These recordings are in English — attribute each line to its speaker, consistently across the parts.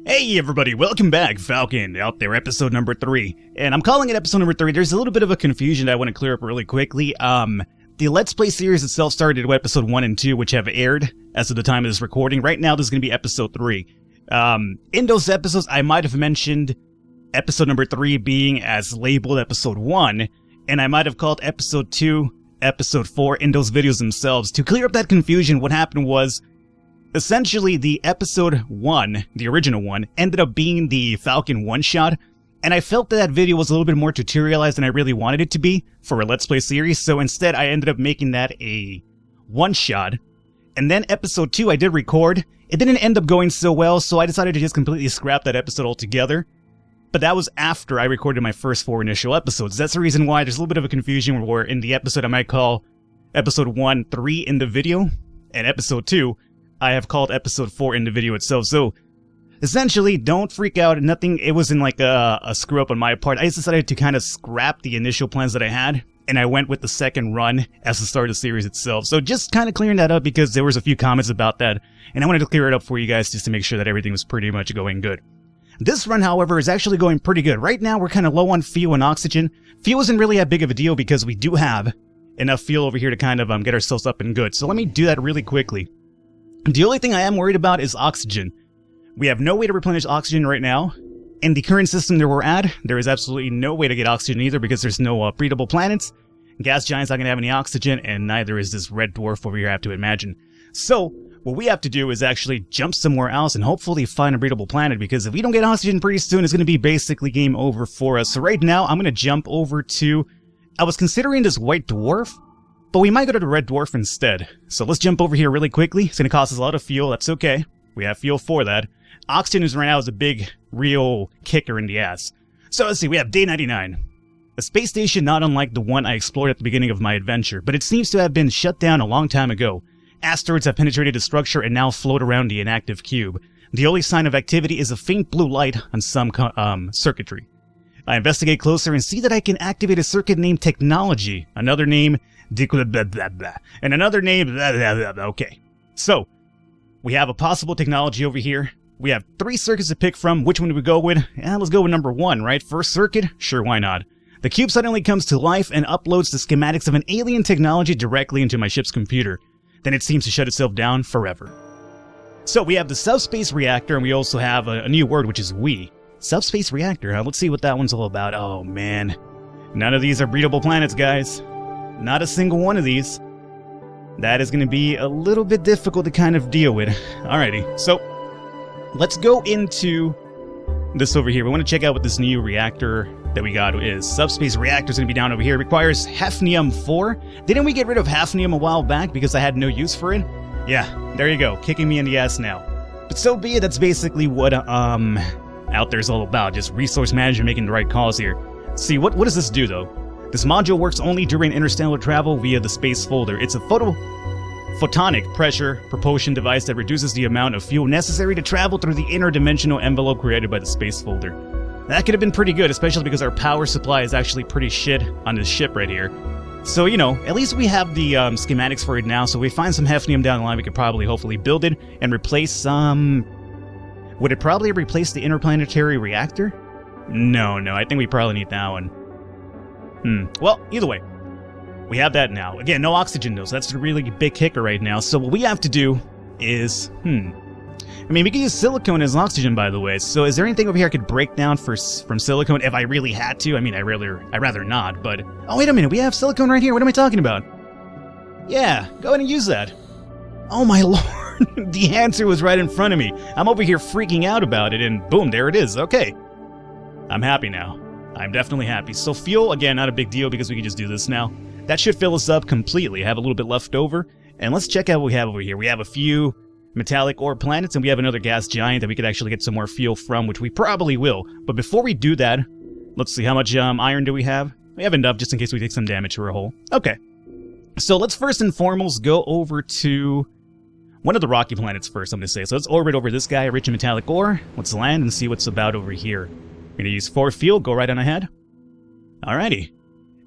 Speaker 1: Hey everybody, welcome back. Falcon out there, episode number 3. And I'm calling it episode number 3. There's a little bit of a confusion that I want to clear up really quickly. The Let's Play series itself started with episode 1 and 2, which have aired as of the time of this recording. Right now, this is going to be episode 3. In those episodes, I might have mentioned episode number 3 being as labeled episode 1, and I might have called episode 2 episode 4 in those videos themselves. To clear up that confusion, what happened was, essentially, the episode 1, the original one, ended up being the Falcon one-shot, and I felt that video was a little bit more tutorialized than I really wanted it to be for a Let's Play series, so instead I ended up making that a one-shot. And then episode 2 I did record. It didn't end up going so well, so I decided to just completely scrap that episode altogether. But that was after I recorded my first 4 initial episodes. That's the reason why there's a little bit of a confusion where in the episode I might call episode 1 3 in the video, and episode 2 I have called episode 4 in the video itself. So essentially, don't freak out. Nothing, it wasn't like a screw up on my part. I just decided to kind of scrap the initial plans that I had, and I went with the second run as the start of the series itself. So just kind of clearing that up because there was a few comments about that, and I wanted to clear it up for you guys just to make sure that everything was pretty much going good. This run, however, is actually going pretty good. Right now, we're kind of low on fuel and oxygen. Fuel isn't really that big of a deal because we do have enough fuel over here to kind of get ourselves up and good. So let me do that really quickly. The only thing I am worried about is oxygen. We have no way to replenish oxygen right now. In the current system that we're at, there is absolutely no way to get oxygen either because there's no breathable planets. Gas giant's not going to have any oxygen, and neither is this red dwarf over here, I have to imagine. So, what we have to do is actually jump somewhere else and hopefully find a breathable planet, because if we don't get oxygen pretty soon, it's going to be basically game over for us. So right now, I'm going to jump over to... I was considering this white dwarf, but we might go to the red dwarf instead. So let's jump over here really quickly. It's going to cost us a lot of fuel. That's okay. We have fuel for that. Oxygen is right now is a big, real kicker in the ass. So let's see. We have day 99. A space station not unlike the one I explored at the beginning of my adventure, but it seems to have been shut down a long time ago. Asteroids have penetrated the structure and now float around the inactive cube. The only sign of activity is a faint blue light on some circuitry. I investigate closer and see that I can activate a circuit named Technology, another name and another name okay. So, we have a possible technology over here. We have 3 circuits to pick from. Which one do we go with? Let's go with number 1, right? First circuit? Sure, why not? The cube suddenly comes to life and uploads the schematics of an alien technology directly into my ship's computer. Then it seems to shut itself down forever. So, we have the Subspace Reactor, and we also have a new word, which is we. Subspace Reactor, huh? Let's see what that one's all about. Oh, man. None of these are breathable planets, guys. Not a single one of these. That is going to be a little bit difficult to kind of deal with. Alrighty, so let's go into this over here. We want to check out what this new reactor that we got is. Subspace Reactor is going to be down over here. It requires hafnium-4. Didn't we get rid of hafnium a while back because I had no use for it? Yeah, there you go. Kicking me in the ass now. But so be it. That's basically what out there's all about. Just resource management, making the right calls here. See, what does this do, though? This module works only during interstellar travel via the space folder. It's a photonic pressure propulsion device that reduces the amount of fuel necessary to travel through the interdimensional envelope created by the space folder. That could have been pretty good, especially because our power supply is actually pretty shit on this ship right here. So, you know, at least we have the schematics for it now, so if we find some hafnium down the line, we could probably hopefully build it and replace some... Would it probably replace the interplanetary reactor? No, I think we probably need that one. Well, either way, we have that now. Again, no oxygen though, so that's a really big kicker right now. So what we have to do is, I mean, we can use silicone as oxygen, by the way. So is there anything over here I could break down from silicone if I really had to? I mean, I'd rather not, but... Oh, wait a minute, we have silicone right here. What am I talking about? Yeah, go ahead and use that. Oh my lord, the answer was right in front of me. I'm over here freaking out about it, and boom, there it is. Okay, I'm happy now. I'm definitely happy. So fuel, again, not a big deal because we can just do this now. That should fill us up completely. I have a little bit left over. And let's check out what we have over here. We have a few metallic ore planets, and we have another gas giant that we could actually get some more fuel from, which we probably will. But before we do that, let's see, how much iron do we have? We have enough just in case we take some damage to our hull. Okay. So let's first and foremost go over to one of the rocky planets first, I'm going to say. So let's orbit over this guy, rich in metallic ore. Let's land and see what's about over here. We're going to use 4 fuel, go right on ahead. Alrighty.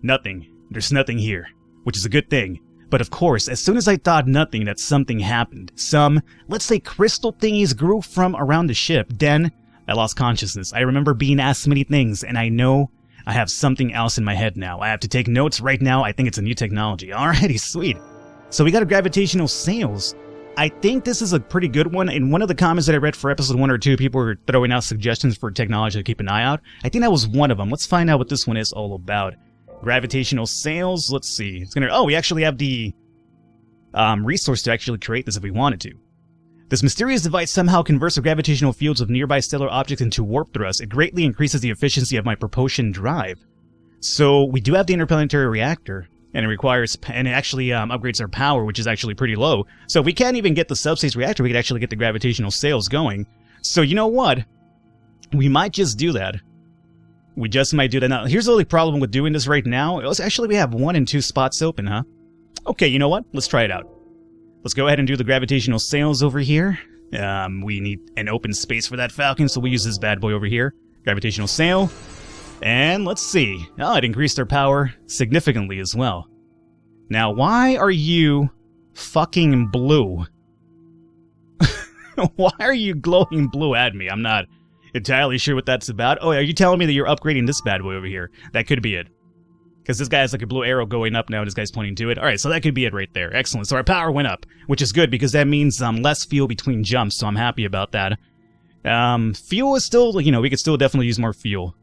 Speaker 1: Nothing. There's nothing here, which is a good thing. But of course, as soon as I thought nothing, that something happened. Some, let's say, crystal thingies grew from around the ship. Then, I lost consciousness. I remember being asked many things, and I know I have something else in my head now. I have to take notes right now. I think it's a new technology. Alrighty, sweet. So we got a gravitational sails. I think this is a pretty good one. In one of the comments that I read for episode 1 or 2, people were throwing out suggestions for technology to keep an eye out. I think that was one of them. Let's find out what this one is all about. Gravitational sails. Let's see. It's gonna. Oh, we actually have the resource to actually create this if we wanted to. This mysterious device somehow converts the gravitational fields of nearby stellar objects into warp thrust. It greatly increases the efficiency of my propulsion drive. So we do have the interplanetary reactor, and it actually upgrades our power, which is actually pretty low. So if we can't even get the subspace reactor, we could actually get the gravitational sails going. So you know what? We might just do that. We just might do that. Now, here's the only problem with doing this right now. Actually, we have 1 and 2 spots open, huh? Okay, you know what? Let's try it out. Let's go ahead and do the gravitational sails over here. We need an open space for that Falcon, so we use this bad boy over here. Gravitational sail. And let's see. Oh, it increased our power significantly as well. Now, why are you fucking blue? Why are you glowing blue at me? I'm not entirely sure what that's about. Oh, are you telling me that you're upgrading this bad boy over here? That could be it. Because this guy has like a blue arrow going up now, and this guy's pointing to it. Alright, so that could be it right there. Excellent. So our power went up, which is good because that means less fuel between jumps, so I'm happy about that. Fuel is still, you know, we could still definitely use more fuel.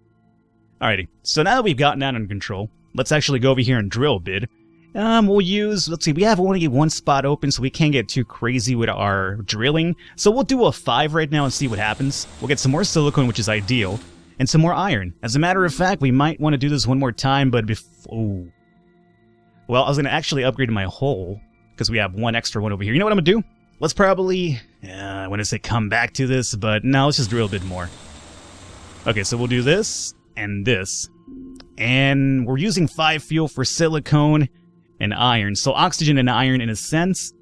Speaker 1: Alrighty, so now that we've gotten that under control, let's actually go over here and drill a bit. We'll use, let's see, we have only 1 spot open, so we can't get too crazy with our drilling. So we'll do a 5 right now and see what happens. We'll get some more silicone, which is ideal. And some more iron. As a matter of fact, we might want to do this one more time, but before... Well, I was going to actually upgrade my hole, because we have 1 extra one over here. You know what I'm going to do? Let's probably... I want to say come back to this, but no, let's just drill a bit more. Okay, so we'll do this, and this. And we're using 5 fuel for silicone and iron. So oxygen and iron in a sense.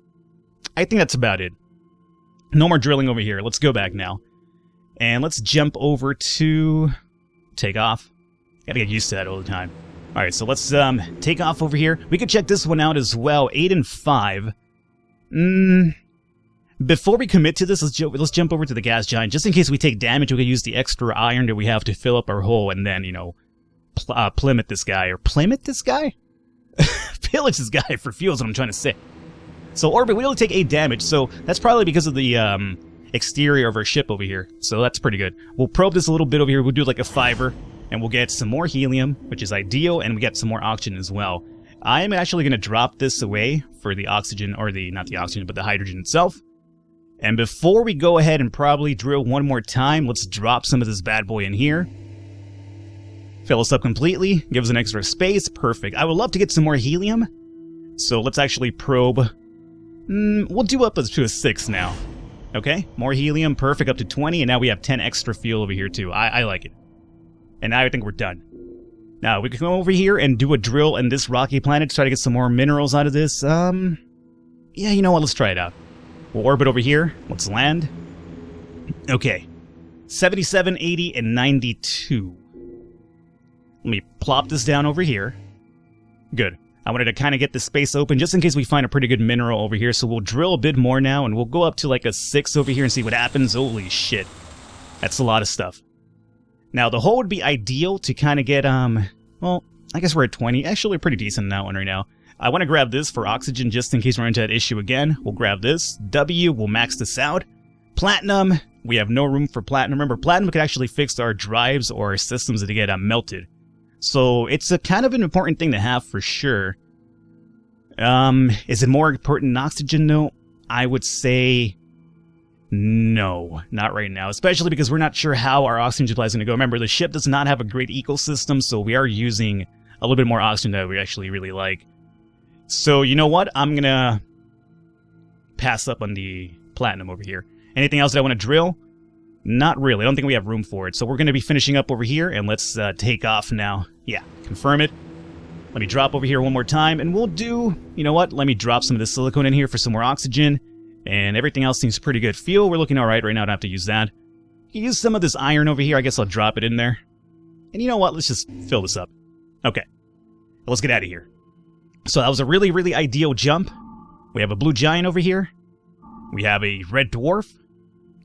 Speaker 1: I think that's about it. No more drilling over here. Let's go back now. And let's jump over to take off. Gotta get used to that all the time. Alright, so let's take off over here. We could check this one out as well. 8 and 5. Before we commit to this, let's jump over to the gas giant. Just in case we take damage, we could use the extra iron that we have to fill up our hole and then, you know, plummet this guy. Or plummet this guy? Pillage this guy for fuel is what I'm trying to say. So orbit, we only take 8 damage, so that's probably because of the exterior of our ship over here. So that's pretty good. We'll probe this a little bit over here. We'll do like a 5er, and we'll get some more helium, which is ideal, and we get some more oxygen as well. I am actually going to drop this away for the oxygen, or not the oxygen, but the hydrogen itself. And before we go ahead and probably drill one more time, let's drop some of this bad boy in here. Fill us up completely, give us an extra space, perfect. I would love to get some more helium, so let's actually probe. We'll do up to a 6 now. Okay, more helium, perfect, up to 20, and now we have 10 extra fuel over here too. I like it. And now I think we're done. Now, we can come over here and do a drill in this rocky planet to try to get some more minerals out of this. Yeah, you know what, let's try it out. We'll orbit over here, let's land. Okay, 77, 80, and 92. Let me plop this down over here. Good. I wanted to kind of get the space open just in case we find a pretty good mineral over here. So we'll drill a bit more now, and we'll go up to like a 6 over here and see what happens. Holy shit. That's a lot of stuff. Now, the hole would be ideal to kind of get, well, I guess we're at 20. Actually, we're pretty decent in that one right now. I want to grab this for oxygen just in case we run into that issue again. We'll grab this. W, we'll max this out. Platinum, we have no room for platinum. Remember, platinum could actually fix our drives or our systems that get melted. So it's a kind of an important thing to have for sure. Is it more important than oxygen though? I would say no, not right now. Especially because we're not sure how our oxygen supply is going to go. Remember, the ship does not have a great ecosystem, so we are using a little bit more oxygen that we actually really like. So you know what? I'm going to pass up on the platinum over here. Anything else that I want to drill? Not really. I don't think we have room for it. So we're going to be finishing up over here, and let's take off now. Yeah, confirm it. Let me drop over here one more time, and we'll do... You know what? Let me drop some of the silicone in here for some more oxygen, and everything else seems pretty good. Fuel, we're looking alright right now. I don't have to use that. Use some of this iron over here. I guess I'll drop it in there. And you know what? Let's just fill this up. Okay. Let's get out of here. So that was a really, really ideal jump. We have a blue giant over here. We have a red dwarf.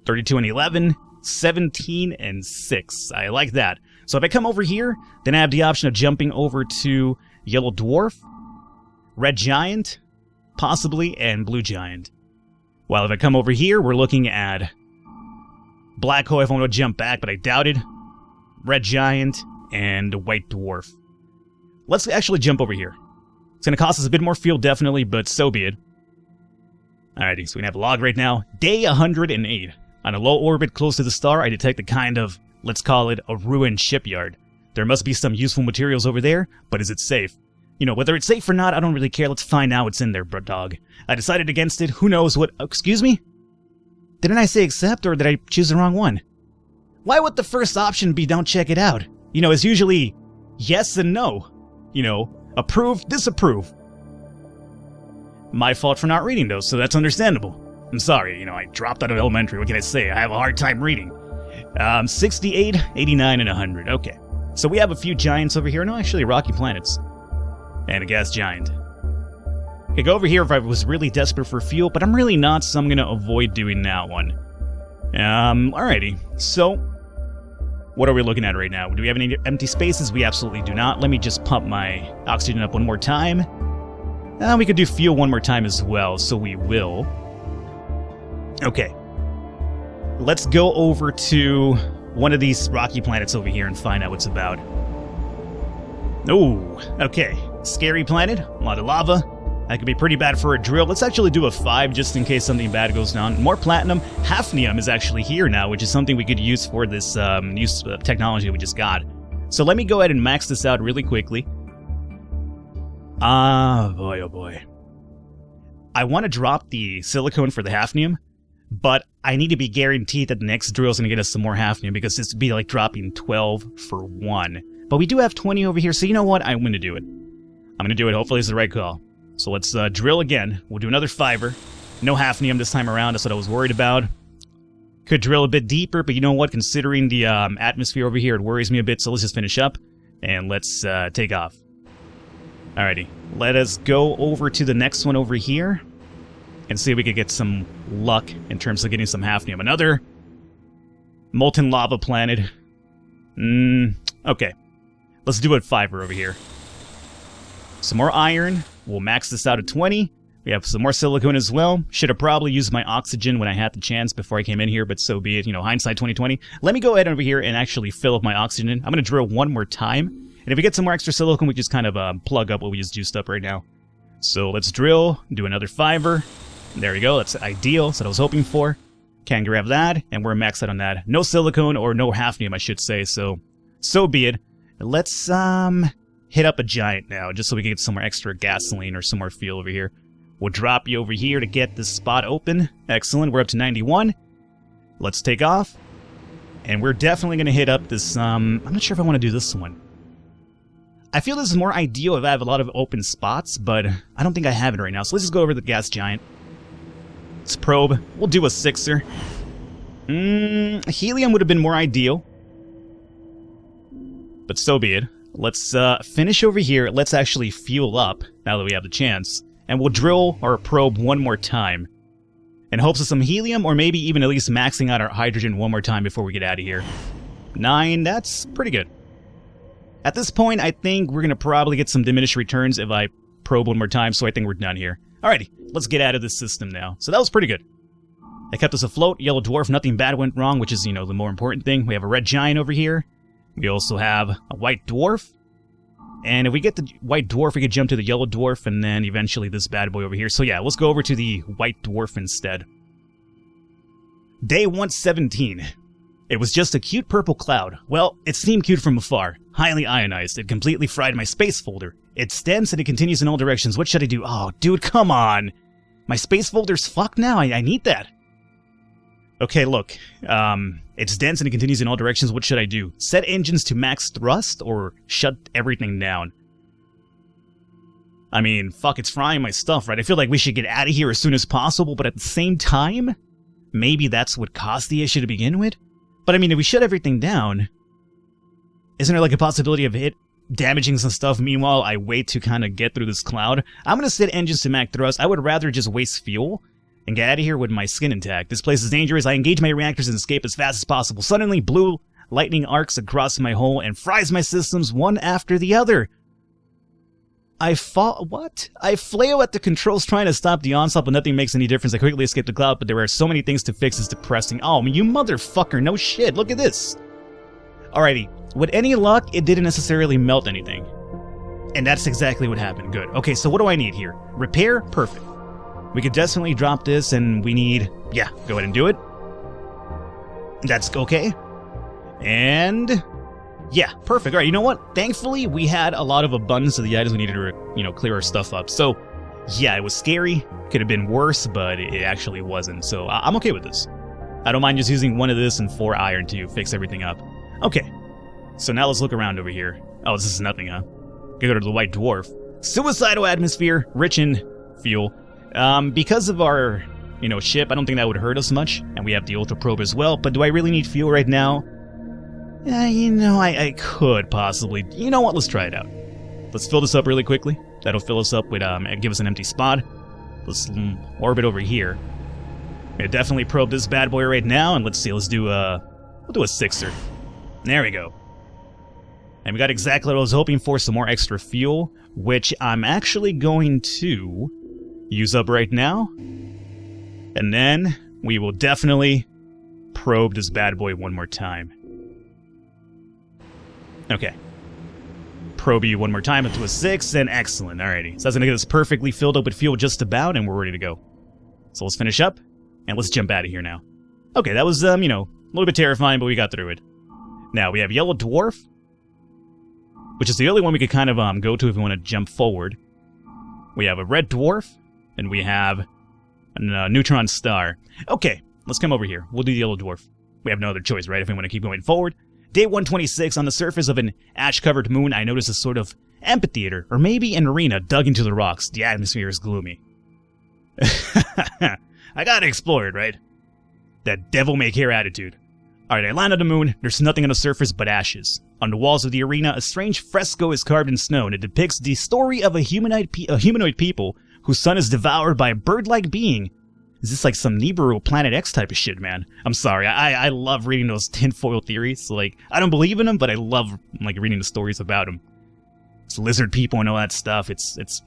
Speaker 1: 32 and 11. 17 and 6. I like that. So if I come over here, then I have the option of jumping over to Yellow Dwarf, Red Giant, possibly, and Blue Giant. While if I come over here, we're looking at Black Hole if I want to jump back, but I doubt it. Red Giant, and White Dwarf. Let's actually jump over here. It's going to cost us a bit more fuel, definitely, but so be it. Alrighty, so we have a log right now. Day 108. On a low orbit close to the star, I detect a kind of, let's call it, a ruined shipyard. There must be some useful materials over there, but is it safe? You know, whether it's safe or not, I don't really care. Let's find out what's in there, dog. I decided against it. Who knows what... excuse me? Didn't I say accept, or did I choose the wrong one? Why would the first option be don't check it out? You know, it's usually yes and no. You know, approve, disapprove. My fault for not reading those, so that's understandable. I'm sorry, you know, I dropped out of elementary. What can I say? I have a hard time reading. 68, 89, and 100. Okay. So we have a few giants over here. No, actually, rocky planets. And a gas giant. I could go over here if I was really desperate for fuel, but I'm really not, so I'm going to avoid doing that one. Alrighty. So, what are we looking at right now? Do we have any empty spaces? We absolutely do not. Let me just pump my oxygen up one more time. We could do fuel one more time as well, so we will. Okay. Let's go over to one of these rocky planets over here and find out what's about. Oh, okay. Scary planet, a lot of lava. That could be pretty bad for a drill. Let's actually do a 5 just in case something bad goes down. More platinum. Hafnium is actually here now, which is something we could use for this technology we just got. So let me go ahead and max this out really quickly. Ah, boy, oh boy. I want to drop the silicone for the hafnium, but I need to be guaranteed that the next drill is going to get us some more hafnium, because this would be like dropping 12 for 1. But we do have 20 over here, so you know what? I'm going to do it. I'm going to do it. Hopefully it's the right call. So let's drill again. We'll do another 5er. No hafnium this time around. That's what I was worried about. Could drill a bit deeper, but you know what? Considering the atmosphere over here, it worries me a bit, so let's just finish up. And let's take off. Alrighty. Let us go over to the next one over here. And see if we could get some luck in terms of getting some hafnium. Another molten lava planet. Okay. Let's do a 5er over here. Some more iron. We'll max this out at 20. We have some more silicone as well. Should have probably used my oxygen when I had the chance before I came in here, but so be it. You know, hindsight 2020. Let me go ahead over here and actually fill up my oxygen. I'm going to drill one more time. And if we get some more extra silicone, we just kind of plug up what we just juiced up right now. So let's drill. Do another 5er. There we go. That's ideal. That's what I was hoping for. Can grab that. And we're maxed out on that. No silicone, or no hafnium, I should say. So be it. Let's hit up a giant now, just so we can get some more extra gasoline or some more fuel over here. We'll drop you over here to get this spot open. Excellent. We're up to 91. Let's take off. And we're definitely going to hit up this, I'm not sure if I want to do this one. I feel this is more ideal if I have a lot of open spots, but I don't think I have it right now. So let's just go over to the gas giant. Let's probe. We'll do a 6er. Helium would have been more ideal. But so be it. Let's finish over here. Let's actually fuel up, now that we have the chance. And we'll drill or probe one more time. In hopes of some helium, or maybe even at least maxing out our hydrogen one more time before we get out of here. 9, that's pretty good. At this point, I think we're going to probably get some diminished returns if I probe one more time, so I think we're done here. Alrighty, let's get out of this system now. So that was pretty good. They kept us afloat. Yellow Dwarf, nothing bad went wrong, which is, you know, the more important thing. We have a Red Giant over here. We also have a White Dwarf. And if we get the White Dwarf, we could jump to the Yellow Dwarf, and then eventually this bad boy over here. So yeah, let's go over to the White Dwarf instead. Day 117. It was just a cute purple cloud. Well, it seemed cute from afar. Highly ionized. It completely fried my space folder. It's dense and it continues in all directions. What should I do? Oh, dude, come on. My space folder's fucked now. I need that. Okay, look. It's dense and it continues in all directions. What should I do? Set engines to max thrust or shut everything down? I mean, fuck, it's frying my stuff, right? I feel like we should get out of here as soon as possible, but at the same time, maybe that's what caused the issue to begin with? But I mean, if we shut everything down, isn't there like a possibility of it damaging some stuff? Meanwhile, I wait to kind of get through this cloud. I'm going to set engines to max thrust. I would rather just waste fuel and get out of here with my skin intact. This place is dangerous. I engage my reactors and escape as fast as possible. Suddenly, blue lightning arcs across my hull and fries my systems one after the other. I flail at the controls trying to stop the onslaught, but nothing makes any difference. I quickly escape the cloud, but there are so many things to fix, it's depressing. Oh, you motherfucker, no shit, look at this. Alrighty, with any luck, it didn't necessarily melt anything. And that's exactly what happened, good. Okay, so what do I need here? Repair? Perfect. We could definitely drop this, and we need... yeah, go ahead and do it. That's okay. And... yeah, perfect. Alright, you know what? Thankfully, we had a lot of abundance of the items we needed to, clear our stuff up. So, yeah, it was scary. Could have been worse, but it actually wasn't. So, I'm okay with this. I don't mind just using one of this and 4 iron to fix everything up. Okay. So now let's look around over here. Oh, this is nothing, huh? Go to the White Dwarf. Suicidal atmosphere, rich in fuel. Because of our, ship, I don't think that would hurt us much. And we have the Ultra Probe as well. But do I really need fuel right now? I could possibly. You know what? Let's try it out. Let's fill this up really quickly. That'll fill us up with, and give us an empty spot. Let's orbit over here. Definitely probe this bad boy right now, and let's see. We'll do a 6er. There we go. And we got exactly what I was hoping for, some more extra fuel, which I'm actually going to use up right now. And then we will definitely probe this bad boy one more time. Okay. Probe you one more time into a 6, and excellent. Alrighty. So that's going to get us perfectly filled up with fuel just about, and we're ready to go. So let's finish up, and let's jump out of here now. Okay, that was, a little bit terrifying, but we got through it. Now, we have Yellow Dwarf, which is the only one we could kind of go to if we want to jump forward. We have a Red Dwarf, and we have a Neutron Star. Okay, let's come over here. We'll do the Yellow Dwarf. We have no other choice, right, if we want to keep going forward. Day 126, on the surface of an ash-covered moon, I notice a sort of amphitheater, or maybe an arena dug into the rocks. The atmosphere is gloomy. I gotta explore it, right? That devil-may-care attitude. Alright, I land on the moon. There's nothing on the surface but ashes. On the walls of the arena, a strange fresco is carved in snow, and it depicts the story of a humanoid people whose son is devoured by a bird-like being. Is this like some Nibiru Planet X type of shit, man? I'm sorry, I love reading those tinfoil theories. Like, I don't believe in them, but I love, reading the stories about them. It's lizard people and all that stuff. It's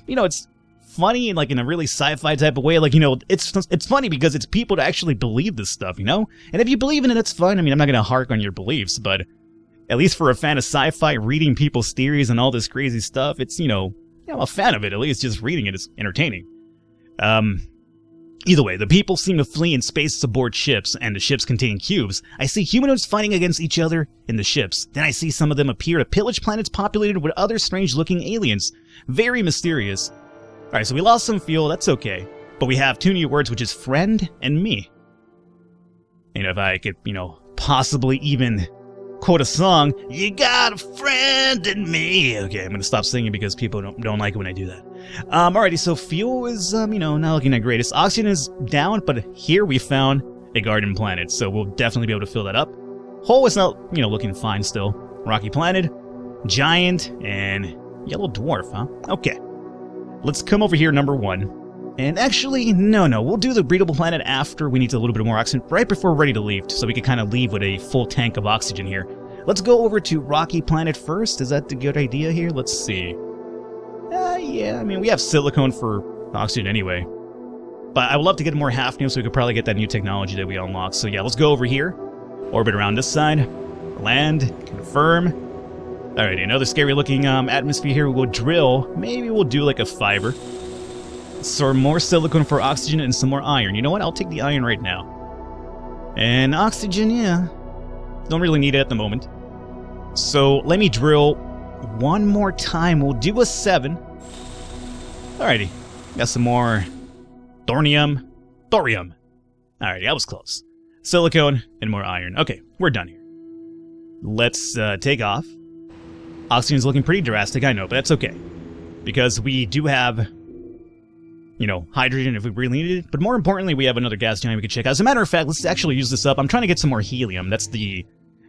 Speaker 1: funny, in a really sci-fi type of way. It's funny because it's people to actually believe this stuff, And if you believe in it, it's fine. I'm not going to hark on your beliefs, but at least for a fan of sci-fi, reading people's theories and all this crazy stuff, it's, I'm a fan of it. At least just reading it is entertaining. Either way, the people seem to flee in space aboard ships, and the ships contain cubes. I see humanoids fighting against each other in the ships. Then I see some of them appear to pillage planets populated with other strange-looking aliens. Very mysterious. Alright, so we lost some fuel, that's okay. But we have 2 new words, which is friend and me. If I could, possibly even quote a song, you got a friend in me. Okay, I'm gonna stop singing because people don't like it when I do that. Alrighty, so fuel is, not looking the greatest. Oxygen is down, but here we found a garden planet, so we'll definitely be able to fill that up. Hull is not, looking fine still. Rocky planet, giant, and yellow dwarf, huh? Okay. Let's come over here, number 1. And actually, no, we'll do the breathable planet after we need a little bit more oxygen, right before we're ready to leave, so we can kind of leave with a full tank of oxygen here. Let's go over to Rocky Planet first. Is that the good idea here? Let's see. Yeah, we have silicone for oxygen anyway. But I would love to get more half-new, so we could probably get that new technology that we unlocked. So yeah, let's go over here, orbit around this side, land, confirm. Alrighty, another scary-looking atmosphere here. We'll drill. Maybe we'll do like a fiber. So more silicone for oxygen and some more iron. You know what? I'll take the iron right now. And oxygen, yeah. Don't really need it at the moment. So let me drill one more time. We'll do a 7. Alrighty. Got some more thorium. Alrighty, that was close. Silicone and more iron. Okay, we're done here. Let's take off. Oxygen's looking pretty drastic, I know, but that's okay. Because we do have, hydrogen if we really needed it. But more importantly, we have another gas giant we can check out. As a matter of fact, let's actually use this up. I'm trying to get some more helium. That's the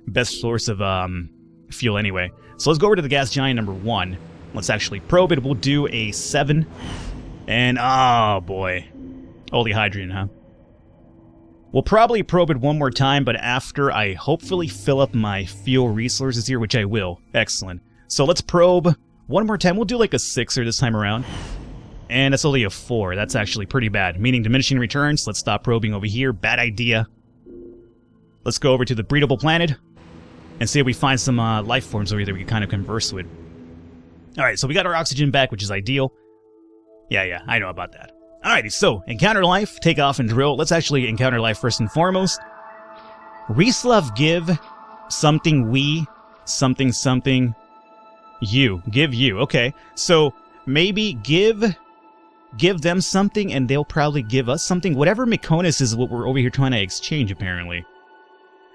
Speaker 1: best source of fuel anyway. So let's go over to the gas giant number 1. Let's actually probe it. We'll do a 7. And, oh boy. Holy hydrogen, huh? We'll probably probe it one more time, but after I hopefully fill up my fuel resources here, which I will. Excellent. So let's probe one more time. We'll do like a 6er this time around. And that's only a 4. That's actually pretty bad. Meaning diminishing returns. Let's stop probing over here. Bad idea. Let's go over to the breedable planet and see if we find some life forms over here that we can kind of converse with. Alright, so we got our oxygen back, which is ideal. Yeah, I know about that. Alrighty, so encounter life, take off and drill. Let's actually encounter life first and foremost. Reslav give something we, something, you. Give you. Okay, so maybe give them something and they'll probably give us something. Whatever Mykonos is what we're over here trying to exchange, apparently.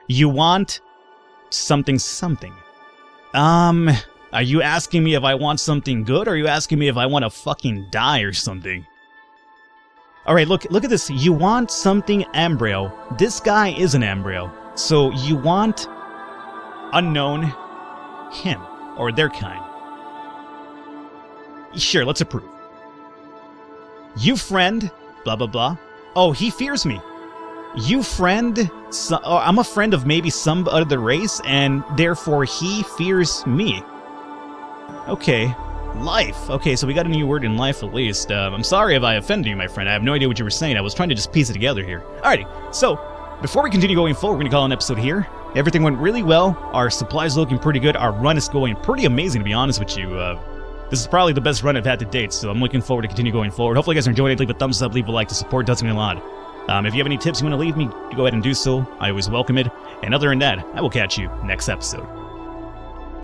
Speaker 1: You want something. Are you asking me if I want something good, or are you asking me if I want to fucking die or something? Alright, look at this. You want something embryo. This guy is an embryo. So you want unknown him, or their kind. Sure, let's approve. You friend, blah blah blah. Oh, he fears me. You friend, I'm a friend of maybe some other race, and therefore he fears me. Okay, life. Okay, so we got a new word in life at least. I'm sorry if I offended you, my friend. I have no idea what you were saying. I was trying to just piece it together here. Alrighty, so before we continue going forward, we're going to call an episode here. Everything went really well. Our supplies looking pretty good. Our run is going pretty amazing, to be honest with you. This is probably the best run I've had to date, so I'm looking forward to continue going forward. Hopefully you guys are enjoying it. Leave a thumbs up, leave a like. The support does mean a lot. If you have any tips you want to leave me, go ahead and do so. I always welcome it. And other than that, I will catch you next episode.